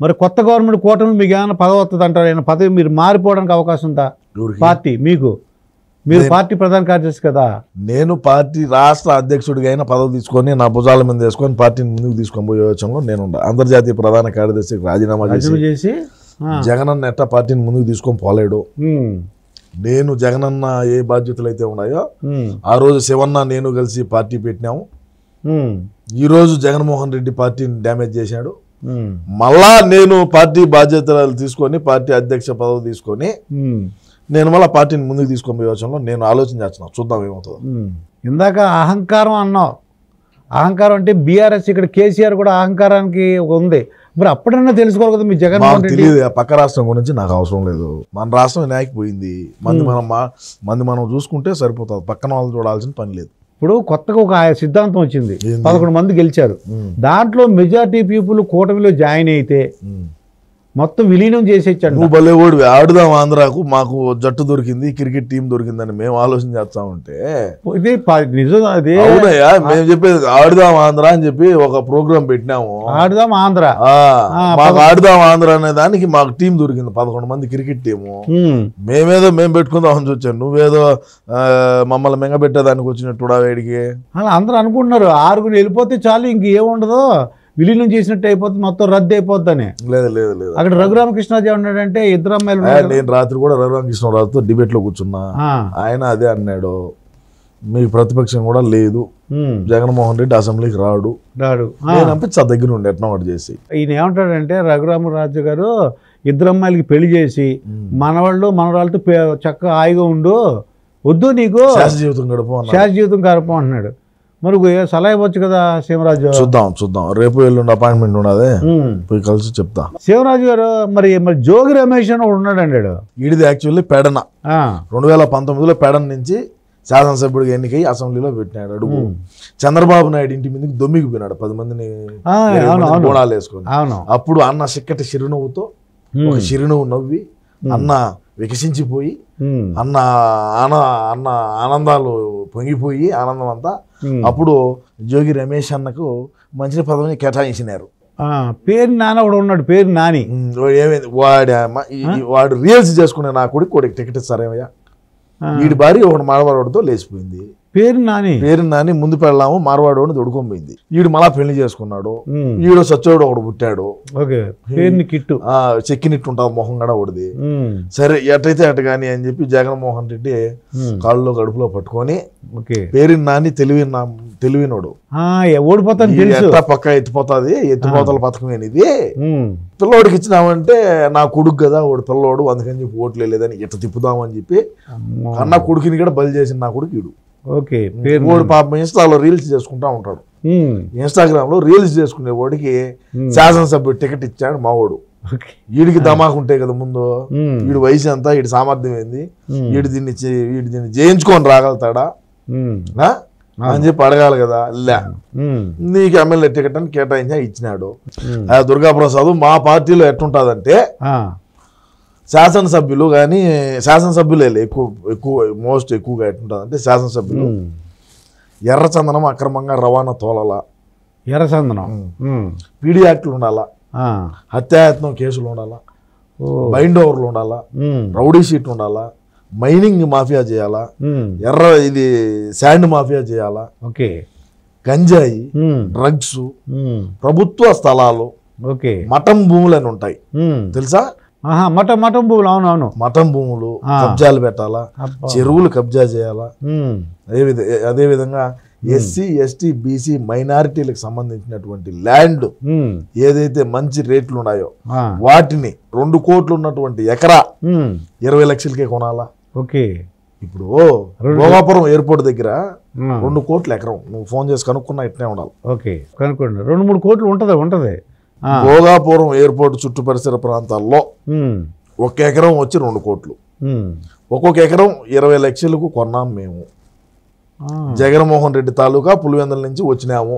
మరి కొత్త గవర్నమెంట్ కూటమి మీకు ఏమైనా పదవి వస్తుంది అంటారు, ఏమైనా పదవి మీరు మారిపోవడానికి అవకాశం ఉందా? పార్టీ మీరు పార్టీ ప్రధాన కార్యదర్శి కదా. నేను పార్టీ రాష్ట్ర అధ్యక్షుడిగా అయినా పదవి తీసుకొని నా భుజాల మీద వేసుకొని పార్టీని ముందుకు తీసుకొని పోయే యోచనలో నేను అంతర్జాతీయ ప్రధాన కార్యదర్శికి రాజీనామా చేసి జగనన్న ఎట్టా పార్టీని ముందుకు తీసుకొని పోలేడు. నేను జగనన్న ఏ బాధ్యతలు అయితే ఉన్నాయో ఆ రోజు శివన్న నేను కలిసి పార్టీ పెట్టినాము. ఈ రోజు జగన్మోహన్ రెడ్డి పార్టీని డ్యామేజ్ చేశాడు. మళ్ళా నేను పార్టీ బాధ్యతలు తీసుకొని పార్టీ అధ్యక్ష పదవి తీసుకొని నేను మళ్ళీ పార్టీని ముందుకు తీసుకొని యోచనలో నేను ఆలోచన చేస్తున్నాను. చూద్దాం ఏమవుతుందో. ఇందాక అహంకారం అన్నావు. అహంకారం అంటే బీఆర్ఎస్ ఇక్కడ కేసీఆర్ కూడా అహంకారానికి ఉంది. మరి అప్పుడన్నా తెలుసుకోవాలి కదా మీ జగన్మోహన్ రెడ్డి. తెలియదు పక్క రాష్ట్రం గురించి నాకు అవసరం లేదు. మన రాష్ట్రం వినాయకపోయింది. మంది మనం చూసుకుంటే సరిపోతుంది. పక్కన వాళ్ళు చూడాల్సిన పని లేదు. ఇప్పుడు కొత్తగా ఒక సిద్ధాంతం వచ్చింది. 11 మంది గెలిచారు. దాంట్లో మెజారిటీ పీపుల్ కూటమిలో జాయిన్ అయితే మొత్తం విలీనం చేసేచ్చాడు. నువ్వు భలే ఓడి ఆడుదాం ఆంధ్రాకు మాకు జట్టు దొరికింది, క్రికెట్ టీం దొరికిందని మేము ఆలోచన చేస్తా ఉంటే ఇది నిజం. అదే అవునయ్యా మేము చెప్పేది. ఆడుదాం ఆంధ్ర అని చెప్పి ఒక ప్రోగ్రామ్ పెట్టినాము. ఆడుదాం ఆంధ్ర, మాకు ఆడుదాం ఆంధ్ర అనే దానికి మాకు టీం దొరికింది 11 మంది క్రికెట్ టీము. మేము పెట్టుకుందాం అని వచ్చాను. నువ్వేదో మమ్మల్ని మెంగబెట్టేదానికి వచ్చినట్టు వేడికి అలా అందరూ అనుకుంటున్నారు. 6 వెళ్ళిపోతే చాలు, ఇంకేముండదు, విలీనం చేసినట్టు అయిపోతుంది, మొత్తం రద్దు అయిపోద్దని. లేదు అక్కడ రఘురామకృష్ణరాజు ఏమన్నాడంటే ఇద్దరు అమ్మాయిలు. నేను రాత్రి కూడా రఘురామకృష్ణరాజుతో డిబేట్ లో కూర్చున్నా. ఆయన అదే అన్నాడు, మీకు ప్రతిపక్షం కూడా లేదు, జగన్మోహన్ రెడ్డి అసెంబ్లీకి రాడు. నేను అనిపించా దగ్గర ఉండి ఎట్లా ఒకటి చేసి. ఈయన ఏమంటాడంటే రఘురామరాజు గారు ఇద్దరు అమ్మాయిలకి పెళ్లి చేసి మనవాళ్ళు మనవాళ్ళతో చక్కగా హాయిగా ఉండు, వద్దు నీకు శాశ్వత జీవితం గడపం అంటున్నాడు. మరి సలహా ఇవ్వచ్చు కదా శివరాజు. చూద్దాం రేపు ఎల్లుండి అపాయింట్మెంట్ ఉన్నదే, పోయి కలిసి చెప్తా. శివరాజు గారు మరి జోగి రమేష్ అని ఉన్నాడండి. ఈడిది యాక్చువల్లీ పెడన 2019లో పెడన నుంచి శాసనసభ్యుడిగా ఎన్నికై అసెంబ్లీలో పెట్టినాడు. అడుగు చంద్రబాబు నాయుడు ఇంటి మీదకి దొమ్మికి పోయినాడు 10 మందిని గోడాలు వేసుకొని. అప్పుడు అన్న చిక్కటి చిరునవ్వుతో ఒక చిరునవ్వు నవ్వి అన్న వికసించిపోయి అన్న ఆనందాలు పొంగిపోయి ఆనందం అంతా అప్పుడు జోగి రమేష్ అన్నకు మంచి పదవిని కేటాయించినారు. పేరు నాని కూడా ఉన్నాడు, పేరు నాని. ఏమైంది వాడు రీల్స్ చేసుకునే నా కొడుకు టికెట్ ఇస్తారేమయ్యా, వీడి భార్య ఒకటి మార్వాడితో లేచిపోయింది. పేరు నాని ముందు పెళ్ళాము మార్వాడోని దొడుకొని వీడు మళ్ళా పెళ్లి చేసుకున్నాడు. వీడు సచ్చోడు ఒకడు పుట్టాడు. చెక్కినిట్టు ఉంటావు మొహం కూడా ఒకటిది. సరే ఎటైతే అటు కానీ అని చెప్పి జగన్మోహన్ రెడ్డి కాళ్ళలో గడుపులో పట్టుకొని పేరు నాని తెలివినోడు ఓడిపోతాను పక్క ఎత్తిపోతాది, ఎత్తిపోతల పథకమేనిది, పిల్లోడికి ఇచ్చినామంటే నా కొడుకు కదా వాడు పిల్లోడు అందుకని చెప్పి ఓట్లు లేదని ఇట్లా తిప్పుదామని చెప్పి అన్న కొడుకుని కూడా బలి చేసిన నా కొడుకు వీడు. వాడు పాపం ఇన్స్టాలో రీల్స్ చేసుకుంటా ఉంటాడు. ఇన్స్టాగ్రామ్ లో రీల్స్ చేసుకునే వాడికి శాసనసభ్యుడు టికెట్ ఇచ్చాడు మా వాడు. వీడికి ధమాకు ఉంటాయి కదా ముందు, వీడి వయసు ఎంత, వీడి సామర్థ్యం ఏంది, వీడి దీన్ని జయించుకొని రాగలుగుతాడా అని చెప్పి అడగాలి కదా. నీకు ఎమ్మెల్యే టికెట్ అని కేటాయించా ఇచ్చినాడు. దుర్గాప్రసాద్ మా పార్టీలో ఎట్టుంటదంటే శాసనసభ్యులు కానీ శాసనసభ్యులే ఎక్కువగా ఎట్టుంటుందంటే శాసనసభ్యులు ఎర్రచందనం అక్రమంగా రవాణా తోలాల, ఎర్రచందనం పీడీ యాక్ట్లు ఉండాలా, హత్యాయత్నం కేసులు ఉండాలా, బైండ్ ఓవర్లు ఉండాలా, రౌడీ షీట్ ఉండాలా, మైనింగ్ మాఫియా చేయాలా, ఇది శాండ్ మాఫియా చేయాలా, గంజాయి, డ్రగ్స్, ప్రభుత్వ స్థలాలు, మఠం భూములు అని ఉంటాయి తెలుసా. మఠం భూములు, అవునవును, మఠం భూములు కబ్జాలు పెట్టాలా, చెరువులు కబ్జా చేయాలా. అదేవిధంగా ఎస్సీ ఎస్టీ బీసీ మైనారిటీలకు సంబంధించినటువంటి ల్యాండ్ ఏదైతే మంచి రేట్లు ఉన్నాయో వాటిని 2 కోట్లు ఉన్నటువంటి ఎకరా 20 లక్షలకే కొనాలా. ఇప్పుడు భోగాపురం ఎయిర్పోర్ట్ దగ్గర 2 కోట్ల ఎకరం, నువ్వు ఫోన్ చేసి కనుక్కున్నా ఇట్నే ఉండాలి. కనుక్కోండి, 2-3 కోట్లు ఉంటది. భోగాపురం ఎయిర్పోర్ట్ చుట్టూ పరిసర ప్రాంతాల్లో 1 ఎకరం వచ్చి 2 కోట్లు, ఒక్కొక్క ఎకరం 20 లక్షలకు కొన్నాం మేము. జగన్మోహన్ రెడ్డి తాలూకా పులివెందుల నుంచి వచ్చినాము.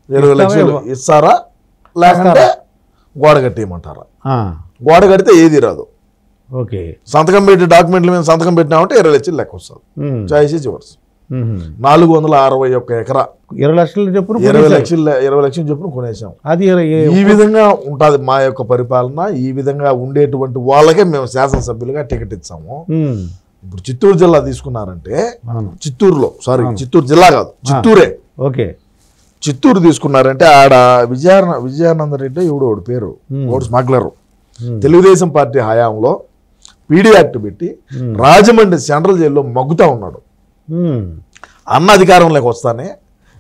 20 లక్షలు ఇస్తారా లేకుంటే గోడ కట్టేయమంటారా? గోడ కడితే ఏది రాదు. సంతకం పెట్టి డాక్యుమెంట్ల మీద సంతకం పెట్టినామంటే 20 లక్షలు లెక్క వస్తుంది. Choice is yours. 461 ఎకరా 20 లక్షలు చెప్పును 20 లక్షలు చెప్పును కొనేసాం. అది ఈ విధంగా ఉంటుంది మా యొక్క పరిపాలన. ఈ విధంగా ఉండేటువంటి వాళ్ళకే మేము శాసనసభ్యులుగా టికెట్ ఇచ్చాము. ఇప్పుడు చిత్తూరు జిల్లా తీసుకున్నారంటే చిత్తూరులో చిత్తూరు జిల్లా కాదు చిత్తూరే. ఓకే, చిత్తూరు తీసుకున్నారంటే ఆడ విజయానంద రెడ్డి ఎవడు పేరు ఓడు స్మగ్లరు. తెలుగుదేశం పార్టీ హయాంలో పీడీ యాక్ట్ పెట్టి రాజమండ్రి సెంట్రల్ జైల్లో మగ్గుతా ఉన్నాడు. అన్న అధికారంలోకి వస్తానే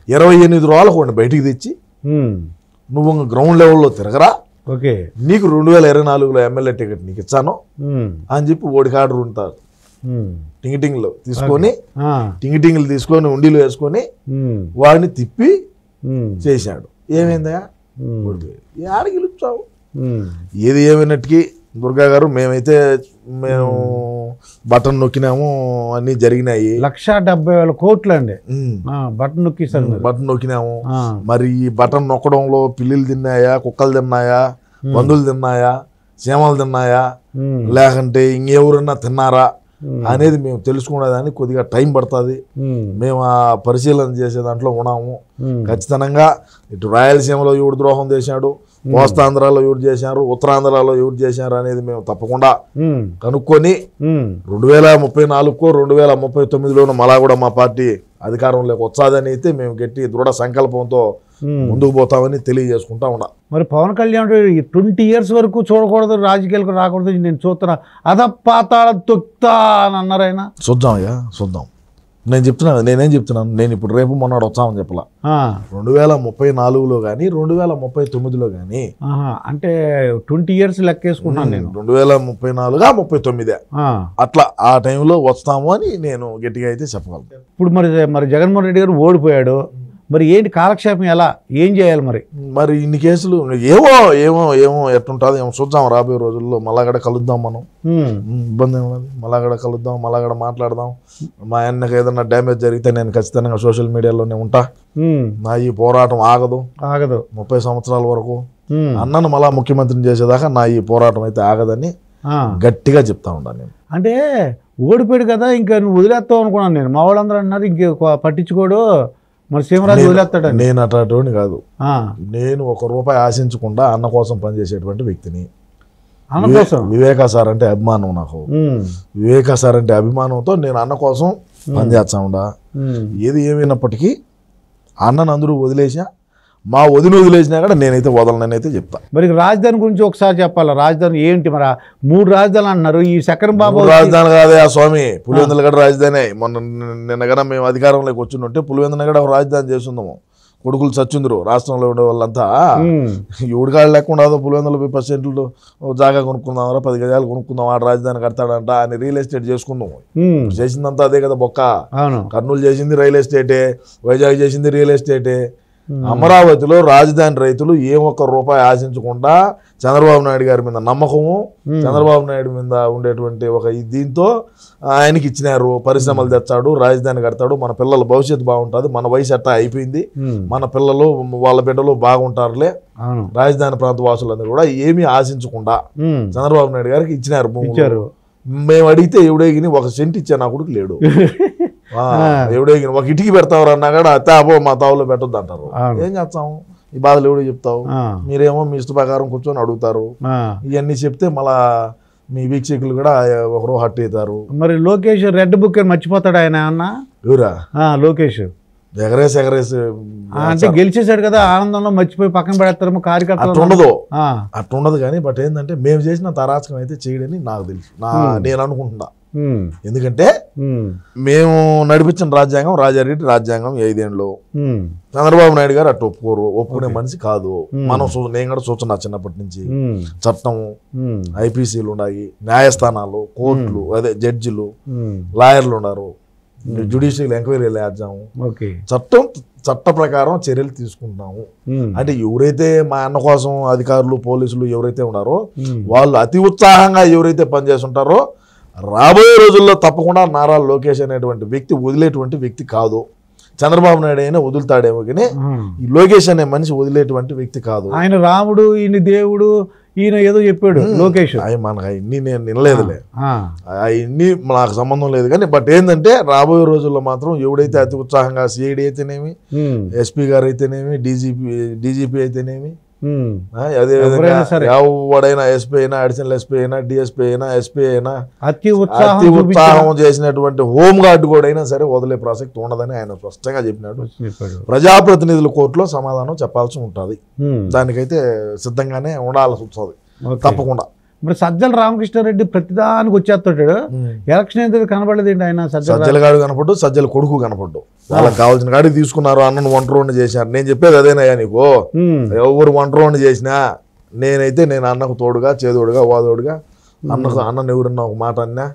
28 రోజులకు వాడిని బయటికి తెచ్చి నువ్వు గ్రౌండ్ లెవెల్లో తిరగరా, నీకు 2024లో ఎమ్మెల్యే టికెట్ నీకు ఇచ్చాను అని చెప్పి ఓడికి ఆర్డర్ ఉంటారు. టింగిటింగ్లు తీసుకొని ఉండిలో వేసుకొని వాడిని తిప్పి చేశాడు. ఏమైందా ఆడ గెలుపుతావు. ఏది ఏమైనట్టుకి దుర్గా గారు మేము బటన్ నొక్కినాము, అన్ని జరిగినాయి. 1,70,000 కోట్లు అండి బటన్ నొక్కిస్తాను. బటన్ నొక్కినాము. మరి ఈ బటన్ నొక్కడంలో పిల్లులు తిన్నాయా, కుక్కలు తిన్నాయా, పందులు తిన్నాయా, చీమలు తిన్నాయా, లేకంటే ఇంకెవరన్నా తిన్నారా అనేది మేము తెలుసుకునేదానికి కొద్దిగా టైం పడుతుంది. మేము ఆ పరిశీలన చేసే దాంట్లో ఉన్నాము. ఖచ్చితంగా ఇటు రాయలసీమలో ఎవడు ద్రోహం చేశాడు, కోస్తాంధ్రాలో ఎవరు చేశారు, ఉత్తరాంధ్రలో ఎవరు చేశారు అనేది మేము తప్పకుండా కనుక్కొని 2034కో 2039లోనూ మళ్ళా కూడా మా పార్టీ అధికారంలోకి వచ్చాదని అయితే మేము గట్టి దృఢ సంకల్పంతో ముందుకు పోతామని తెలియజేసుకుంటా ఉన్నా. మరి పవన్ కళ్యాణ్ 20 years వరకు చూడకూడదు, రాజకీయాలకు రాకూడదు, నేను చూస్తున్నా అధపాతాళ తొక్తా అని అన్నారు ఆయన. చూద్దాం. నేనేం చెప్తున్నాను, నేను ఇప్పుడు రేపు మొన్నడు వచ్చామని చెప్పలా. 2034లో కానీ 2039లో కానీ అంటే 20 years లెక్కేసుకున్నాను నేను. 2034గా 39 అట్లా ఆ టైంలో వస్తాము అని నేను గట్టిగా అయితే చెప్పగలను. ఇప్పుడు మరి జగన్మోహన్ రెడ్డి గారు ఓడిపోయాడు, మరి ఏంటి కాలక్షేపం, ఎలా ఏం చేయాలి? మరి ఇన్ని కేసులు ఏమో ఎట్టుంటుంది ఏమో చూద్దాం. రాబోయే రోజుల్లో మళ్ళాగడ కలుద్దాం, మనం ఇబ్బంది ఏమన్నది, మళ్ళాగడ కలుద్దాం, మళ్ళాగడ మాట్లాడదాం. మా ఆయనకు ఏదన్నా డ్యామేజ్ జరిగితే నేను ఖచ్చితంగా సోషల్ మీడియాలోనే ఉంటా. నా ఈ పోరాటం ఆగదు 30 సంవత్సరాల వరకు. అన్నను మళ్ళా ముఖ్యమంత్రిని చేసేదాకా నా ఈ పోరాటం అయితే ఆగదని గట్టిగా చెప్తా ఉన్నాను నేను. అంటే ఓడిపోయాడు కదా ఇంకా నువ్వు వదిలేస్తావు అనుకున్నాను నేను. మా వాళ్ళందరూ అన్నారు ఇంక పట్టించుకోడు, మరి సీమరాజు వదిలేస్తాడు. నేను అట్లాంటి కాదు. నేను ₹1 ఆశించకుండా అన్న కోసం పనిచేసేటువంటి వ్యక్తిని. వివేకా సార్ అంటే అభిమానం నాకు. వివేకా సార్ అంటే అభిమానంతో నేను అన్న కోసం పనిచేస్తా ఉండా. ఏది ఏమైనప్పటికీ అన్నను అందరూ వదిలేసా, మా వదిలేసినా కూడా నేనైతే వదలనైతే చెప్తా. మరి రాజధాని గురించి ఒకసారి చెప్పాలా? రాజధాని ఏంటి? మరి 3 రాజధానులు అంటున్నారు. ఈ చక్రం బాబు రాజధాని కాదే ఆ స్వామి, పులివెందులగడ రాజధాని. నిన్నగడ మేము అధికారంలోకి వచ్చిందంటే పులివెందులగడ ఒక రాజధాని చేస్తుందాము. కొడుకులు చచ్చుందరు రాష్ట్రంలో ఉండే వాళ్ళంతా. ఎవడికాళ్ళు లేకుండా పులివెందులు 10% జాగా కొనుక్కుందాం, 10 గజాలు కొనుక్కుందాం, ఆ రాజధాని కడతాడంట అని రియల్ ఎస్టేట్ చేసుకుందాం. చేసిందంతా అదే కదా బొక్క. కర్నూలు చేసింది రియల్ ఎస్టేటే, వైజాగ్ చేసింది రియల్ ఎస్టేటే. అమరావతిలో రాజధాని రైతులు ₹1 ఆశించకుండా చంద్రబాబు నాయుడు గారి మీద నమ్మకము, చంద్రబాబు నాయుడు మీద ఉండేటువంటి ఒక దీంతో ఆయనకి ఇచ్చినారు. పరిశ్రమలు తెచ్చాడు, రాజధాని కడతాడు, మన పిల్లల భవిష్యత్తు బాగుంటుంది, మన వయసు అట్టా అయిపోయింది, మన పిల్లలు వాళ్ళ బిడ్డలు బాగుంటారులే, రాజధాని ప్రాంత వాసులందరూ కూడా ఏమీ ఆశించకుండా చంద్రబాబు నాయుడు గారికి ఇచ్చినారు. మేము అడిగితే ఎవడేగిని 1 సెంట్ ఇచ్చా నా కొడుకు లేడు. ఎవడేగిన ఒక ఇటుకి పెడతావు అన్నా కూడా అబ్బో మా తావులో పెట్టొద్దు అంటారు. ఏం చేస్తాము, ఈ బాధలు ఎవడో చెప్తావు. మీరేమో మీ ఇష్ట ప్రకారం కూర్చొని అడుగుతారు. ఇవన్నీ చెప్తే మళ్ళా మీ వీక్షకులు కూడా ఒకరు హట్ అవుతారు. మరి లోకేష్ రెడ్ బుక్ మర్చిపోతాడు ఆయన అన్న? ఎవరా లోకేష్? ఎగరేసి అంటే గెలిచేసాడు కదా, ఆనందంలో మర్చిపోయి పక్కన పెడతారు కార్యకర్తలు. అట్లుండదు కానీ బట్ ఏంటంటే మేము చేసిన తరాచకం అయితే చేయడని నాకు తెలుసు, నేను అనుకుంటున్నా. ఎందుకంటే మేము నడిపించిన రాజ్యాంగం రాజారెడ్డి రాజ్యాంగం 5 ఏళ్ళు. చంద్రబాబు నాయుడు గారు అటు ఒప్పుకునే మనిషి కాదు. మనం నేను కూడా చూస్తున్నా చిన్నప్పటి నుంచి. చట్టం, ఐపీసీలు ఉన్నాయి, న్యాయస్థానాలు, కోర్టులు, అదే జడ్జిలు, లాయర్లు ఉన్నారు, జ్యుడిషియల్ ఎంక్వైరీ వేద్దాము, చట్ట ప్రకారం చర్యలు తీసుకుంటున్నాము. అంటే ఎవరైతే మా అన్న కోసం అధికారులు, పోలీసులు ఎవరైతే ఉన్నారో వాళ్ళు అతి ఉత్సాహంగా ఎవరైతే పనిచేస్తుంటారో రాబోయే రోజుల్లో తప్పకుండా నారా లోకేష్ అనేటువంటి వ్యక్తి వదిలేటువంటి వ్యక్తి కాదు. చంద్రబాబు నాయుడు అయినా వదులుతాడేమో కానీ ఈ లోకేష్ అనే మనిషి వదిలేటువంటి వ్యక్తి కాదు. ఆయన రాముడు, ఈయన దేవుడు, ఈయన ఏదో చెప్పాడు లోకేష్. అవి మనకు అవన్నీ నేను వినలేదులే, అవన్నీ నాకు సంబంధం లేదు. కానీ బట్ ఏంటంటే రాబోయే రోజుల్లో మాత్రం ఎవడైతే అతి ఉత్సాహంగా సిఐడి అయితేనేమి, ఎస్పీ గారు అయితేనేమి, డీజీపీ అయితేనేమి, అదేవిధంగా ఎవడైనా ఎస్పీ అయినా, అడిషనల్ ఎస్పీ అయినా, డిఎస్పీ అయినా, ఎస్పీ అయినా అతి ఉత్సాహం చేసినటువంటి హోమ్ గార్డ్ కూడా అయినా సరే వదిలే ప్రసక్తి ఉండదని ఆయన స్పష్టంగా చెప్పినాడు. ప్రజాప్రతినిధుల కోర్టులో సమాధానం చెప్పాల్సి ఉంటుంది, దానికైతే సిద్ధంగానే ఉండాల్సి వస్తుంది తప్పకుండా. మరి సజ్జల రామకృష్ణారెడ్డి ప్రతిదానికి వచ్చేస్తాడు, ఎలక్షన్ అయితే కనపడలేదు ఆయన. సజ్జల గాడు కనపడ్డు, సజ్జల కొడుకు కనపడ్డు, వాళ్ళకి కావాల్సిన కాడికి తీసుకున్నారు, అన్నను వంట రోడ్డు చేశారు. నేను చెప్పేది అదేనయ్యా నీకు, ఎవరు వంట రోడ్డు చేసినా నేనైతే నేను అన్నకు తోడుగా, చేదోడుగా, వాదోడుగా, అన్నను ఎవరన్నా ఒక మాట అన్నా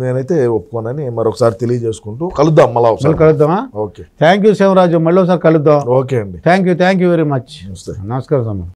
నేనైతే ఒప్పుకోనని మరొకసారి తెలియజేసుకుంటూ కలుద్దాం, మళ్ళీ ఒకసారి కలుద్దామా? ఓకే, థ్యాంక్ యూ శివరాజు, మళ్ళీ ఒకసారి కలుద్దాం. ఓకే అండి, థ్యాంక్ యూ వెరీ మచ్. నమస్కారం.